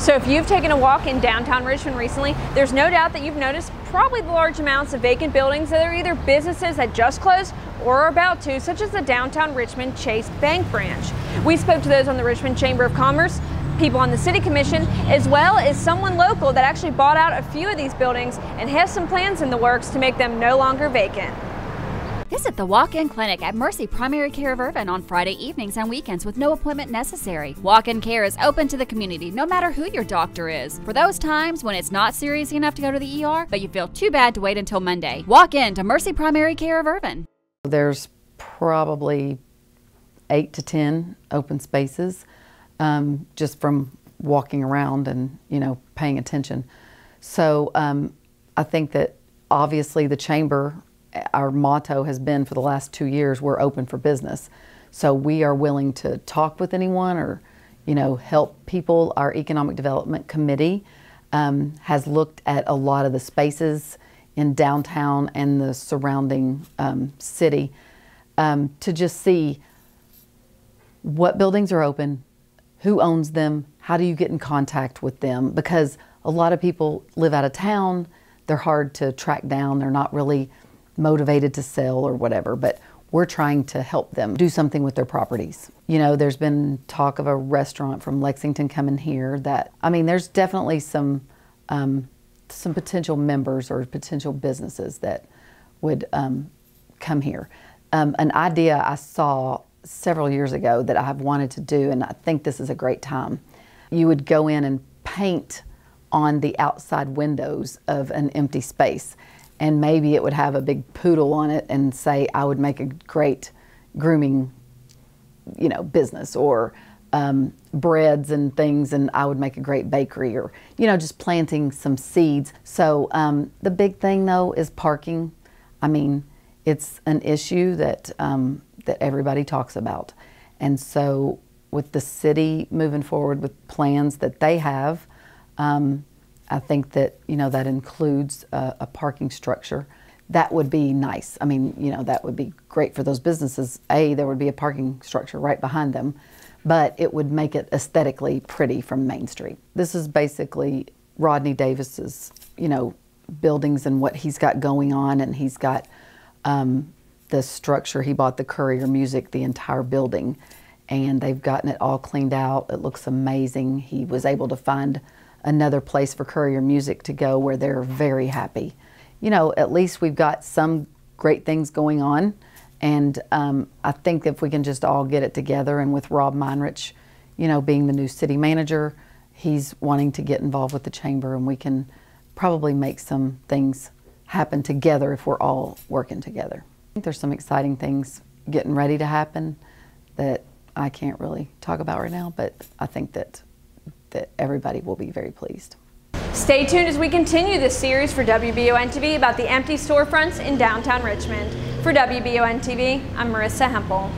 So if you've taken a walk in downtown Richmond recently, there's no doubt that you've noticed probably the large amounts of vacant buildings that are either businesses that just closed or are about to, such as the downtown Richmond Chase Bank branch. We spoke to those on the Richmond Chamber of Commerce, people on the City Commission, as well as someone local that actually bought out a few of these buildings and has some plans in the works to make them no longer vacant. Visit the walk-in clinic at Mercy Primary Care of Irvine on Friday evenings and weekends with no appointment necessary. Walk-in care is open to the community no matter who your doctor is. For those times when it's not serious enough to go to the ER, but you feel too bad to wait until Monday, walk in to Mercy Primary Care of Irvine. There's probably 8 to 10 open spaces just from walking around and, paying attention. So I think that obviously the Chamber, our motto has been for the last 2 years, we're open for business. So we are willing to talk with anyone or, help people. Our Economic Development Committee has looked at a lot of the spaces in downtown and the surrounding city to just see what buildings are open, who owns them, how do you get in contact with them, because a lot of people live out of town, they're hard to track down, they're not really motivated to sell or whatever, but we're trying to help them do something with their properties. There's been talk of a restaurant from Lexington coming here that, there's definitely some potential members or potential businesses that would come here. An idea I saw several years ago that I've wanted to do, and I think this is a great time. You would go in and paint on the outside windows of an empty space, and maybe it would have a big poodle on it and say, I would make a great grooming, business, or breads and things, and I would make a great bakery, or, just planting some seeds. So the big thing though is parking. It's an issue that, that everybody talks about. And so with the city moving forward with plans that they have, I think that, that includes a parking structure. That would be nice. That would be great for those businesses. There would be a parking structure right behind them, but it would make it aesthetically pretty from Main Street. This is basically Rodney Davis's, buildings and what he's got going on, and he's got the structure. He bought the Courier Music, the entire building, and they've gotten it all cleaned out. It looks amazing. He was able to find another place for Courier Music to go where they're very happy. At least we've got some great things going on, and I think if we can just all get it together, and with Rob Meinrich, being the new city manager, he's wanting to get involved with the Chamber, and we can probably make some things happen together if we're all working together. I think there's some exciting things getting ready to happen that I can't really talk about right now, but I think that everybody will be very pleased. Stay tuned as we continue this series for WBON TV about the empty storefronts in downtown Richmond. For WBON TV, I'm Marissa Hempel.